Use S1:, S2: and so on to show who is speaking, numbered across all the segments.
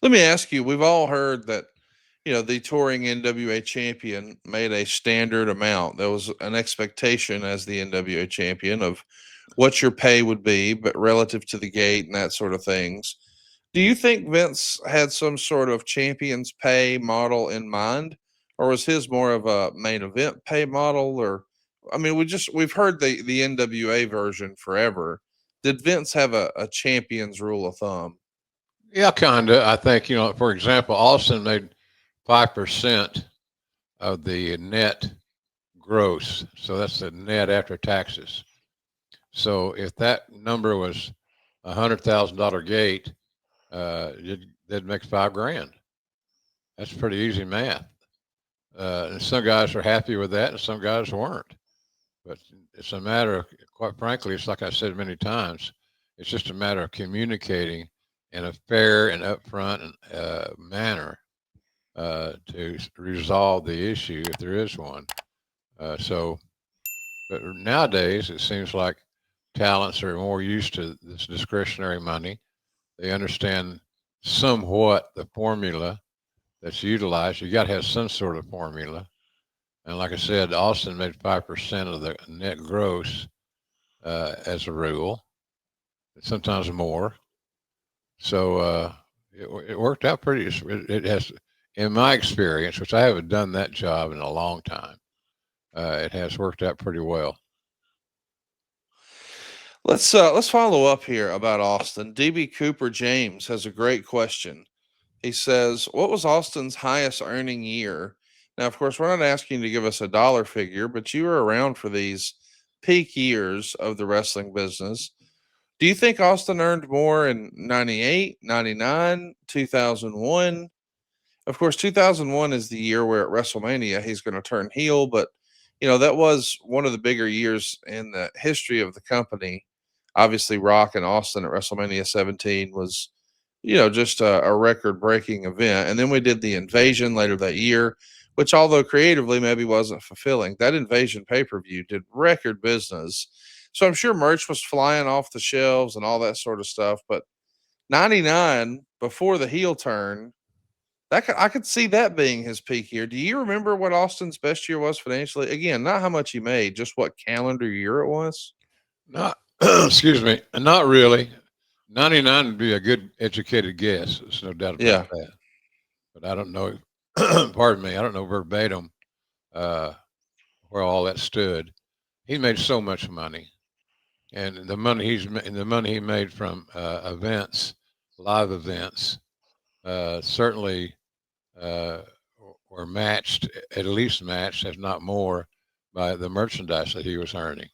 S1: Let me ask you, we've all heard that, the touring NWA champion made a standard amount. There was an expectation as the NWA champion of what your pay would be, but relative to the gate and that sort of things. Do you think Vince had some sort of champion's pay model in mind, or was his more of a main event pay model? Or, I mean, we've heard the NWA version forever. Did Vince have a champion's rule of thumb?
S2: Yeah, kinda. I think for example, Austin made 5% of the net gross, so that's the net after taxes. So if that number was $100,000 gate, that makes 5 grand. That's pretty easy math. And some guys are happy with that, and some guys weren't. But it's a matter of, quite frankly, it's like I said many times, it's just a matter of communicating in a fair and upfront manner to resolve the issue if there is one. So, but nowadays it seems like talents are more used to this discretionary money. They understand somewhat the formula that's utilized. You got to have some sort of formula. And like I said, Austin made 5% of the net gross as a rule, sometimes more. So it worked out pretty. It has, in my experience, which I haven't done that job in a long time, it has worked out pretty well.
S1: Let's follow up here about Austin. DB Cooper James has a great question. He says, "What was Austin's highest earning year?" Now, of course, we're not asking you to give us a dollar figure, but you were around for these peak years of the wrestling business. Do you think Austin earned more in 98, 99, 2001? Of course, 2001 is the year where at WrestleMania he's going to turn heel, but that was one of the bigger years in the history of the company. Obviously, Rock and Austin at WrestleMania 17 was, just a record breaking event. And then we did the Invasion later that year, which, although creatively maybe wasn't fulfilling, that Invasion pay per view did record business. So I'm sure merch was flying off the shelves and all that sort of stuff. But 99, before the heel turn, I could see that being his peak year. Do you remember what Austin's best year was financially? Again, not how much he made, just what calendar year it was.
S2: Not, excuse me, not really. 99 would be a good educated guess. There's no doubt about
S1: Yeah.
S2: that. But I don't know, pardon me, I don't know verbatim uh, where all that stood. He made so much money. And the money he made from events, live events, certainly uh, were matched, at least matched, if not more, by the merchandise that he was earning.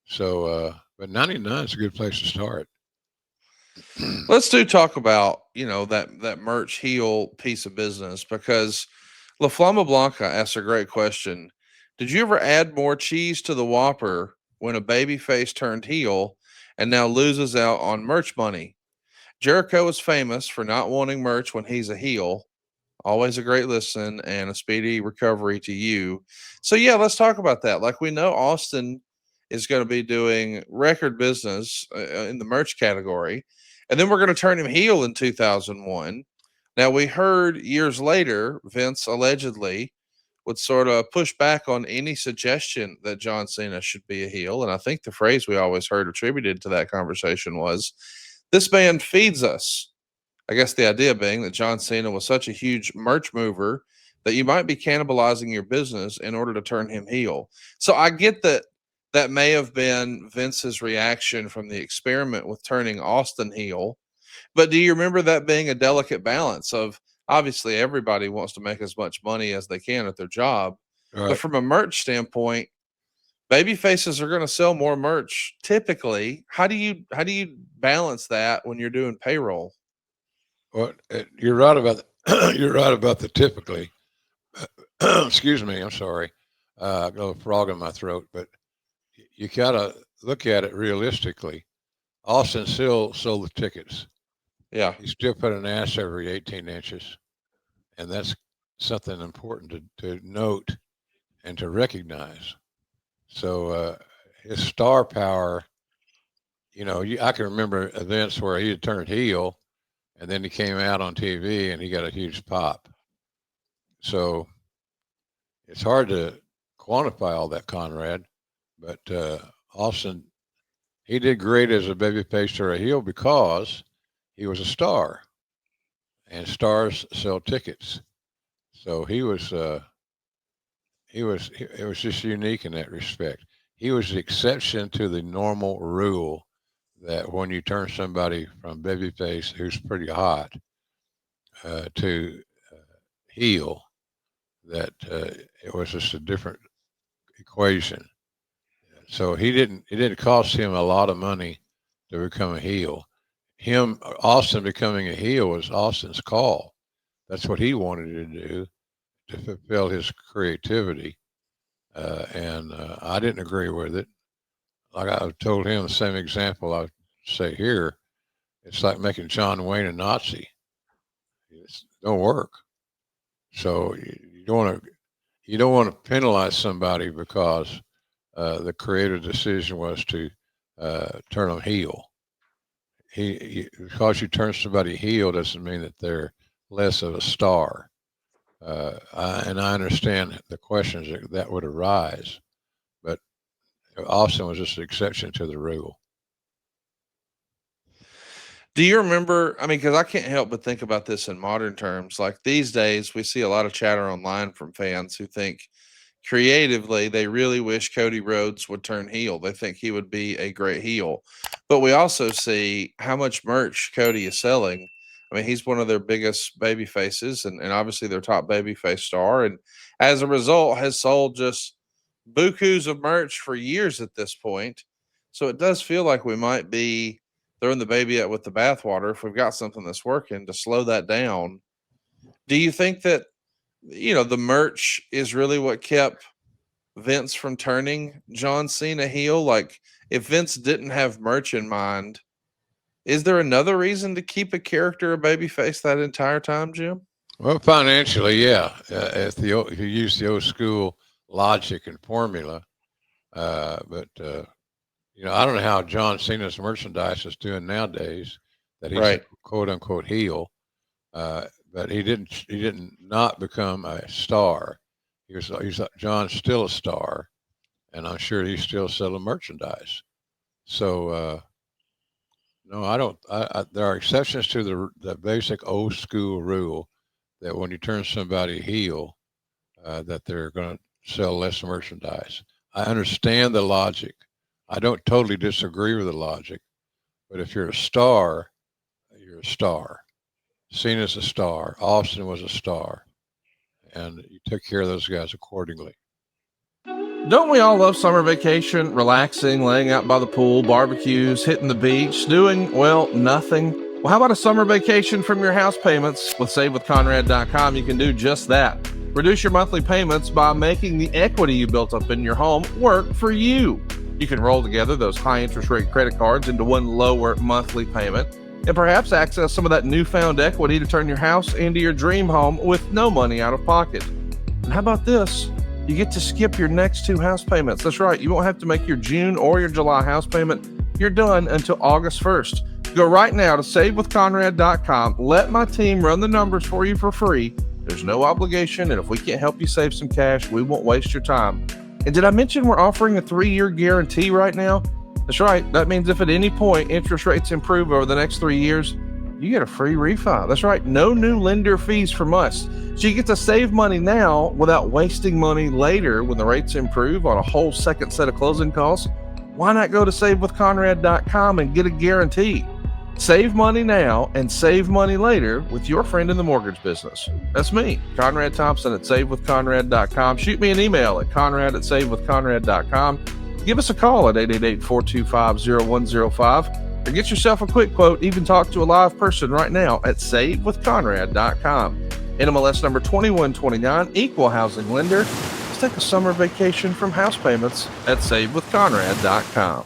S2: So, but 99 is a good place to start.
S1: Let's do talk about, that merch heel piece of business because La Flama Blanca asks a great question. Did you ever add more cheese to the Whopper when a baby face turned heel and now loses out on merch money? Jericho is famous for not wanting merch when he's a heel. Always a great listen and a speedy recovery to you. So yeah, let's talk about that. Like we know Austin is going to be doing record business in the merch category, and then we're going to turn him heel in 2001. Now we heard years later Vince allegedly would sort of push back on any suggestion that John Cena should be a heel, and I think the phrase we always heard attributed to that conversation was, "This man feeds us." I guess the idea being that John Cena was such a huge merch mover that you might be cannibalizing your business in order to turn him heel. So I get that that may have been Vince's reaction from the experiment with turning Austin heel. But do you remember that being a delicate balance of, obviously everybody wants to make as much money as they can at their job,
S2: All
S1: but
S2: right.
S1: from a merch standpoint, baby faces are going to sell more merch typically. How do you balance that when you're doing payroll?
S2: Well, you're right about you're right about the typically. Excuse me. I'm sorry. I got a frog in my throat, but you gotta look at it realistically. Austin still sold the tickets.
S1: Yeah.
S2: He still put an ass every 18 inches, and that's something important to note and to recognize. So his star power, I can remember events where he had turned heel, and then he came out on TV and he got a huge pop. So it's hard to quantify all that, Conrad, but Austin, he did great as a babyface or a heel because he was a star, and stars sell tickets. So it was just unique in that respect. He was the exception to the normal rule that when you turn somebody from babyface who's pretty hot to heel, that it was just a different equation. So it didn't cost him a lot of money to become a heel. Austin becoming a heel was Austin's call. That's what he wanted to do to fulfill his creativity. And I didn't agree with it. Like I told him the same example I say here. It's like making John Wayne a Nazi. It don't work. So you don't want to penalize somebody because the creative decision was to turn them heel. Because you turn somebody heel doesn't mean that they're less of a star. And I understand the questions that would arise, but Austin was just an exception to the rule.
S1: Do you remember? I mean, because I can't help but think about this in modern terms. Like these days, we see a lot of chatter online from fans who think creatively they really wish Cody Rhodes would turn heel. They think he would be a great heel. But we also see how much merch Cody is selling. I mean, he's one of their biggest baby faces and obviously their top baby face star. And as a result, has sold just bukus of merch for years at this point. So it does feel like we might be throwing the baby out with the bathwater if we've got something that's working to slow that down. Do you think that, the merch is really what kept Vince from turning John Cena heel? Like, if Vince didn't have merch in mind, is there another reason to keep a character a babyface that entire time, Jim?
S2: Well, financially, yeah. If you use the old school logic and formula, but I don't know how John Cena's merchandise is doing nowadays. That he's
S1: Right.
S2: a quote unquote heel, but he didn't not become a star. He's John's still a star, and I'm sure he's still selling merchandise. So no, I don't. There are exceptions to the basic old school rule that when you turn somebody heel, that they're going to sell less merchandise. I understand the logic. I don't totally disagree with the logic, but if you're a star, you're a star. Cena's a star. Austin was a star, and you took care of those guys accordingly.
S1: Don't we all love summer vacation, relaxing, laying out by the pool, barbecues, hitting the beach, doing, well, nothing? Well, how about a summer vacation from your house payments? With SaveWithConrad.com, you can do just that. Reduce your monthly payments by making the equity you built up in your home work for you. You can roll together those high interest rate credit cards into one lower monthly payment and perhaps access some of that newfound equity to turn your house into your dream home with no money out of pocket. And how about this? You get to skip your next 2 house payments. That's right. You won't have to make your June or your July house payment. You're done until August 1st. Go right now to SaveWithConrad.com. Let my team run the numbers for you for free. There's no obligation, and if we can't help you save some cash, we won't waste your time. And did I mention we're offering a 3-year guarantee right now? That's right. That means if at any point interest rates improve over the next 3 years, you get a free refi. That's right. No new lender fees from us. So you get to save money now without wasting money later when the rates improve on a whole second set of closing costs. Why not go to SaveWithConrad.com and get a guarantee? Save money now and save money later with your friend in the mortgage business. That's me, Conrad Thompson at SaveWithConrad.com. Shoot me an email at Conrad@SaveWithConrad.com. Give us a call at 888-425-0105 or get yourself a quick quote. Even talk to a live person right now at SaveWithConrad.com. NMLS number 2129, equal housing lender. Let's take a summer vacation from house payments at SaveWithConrad.com.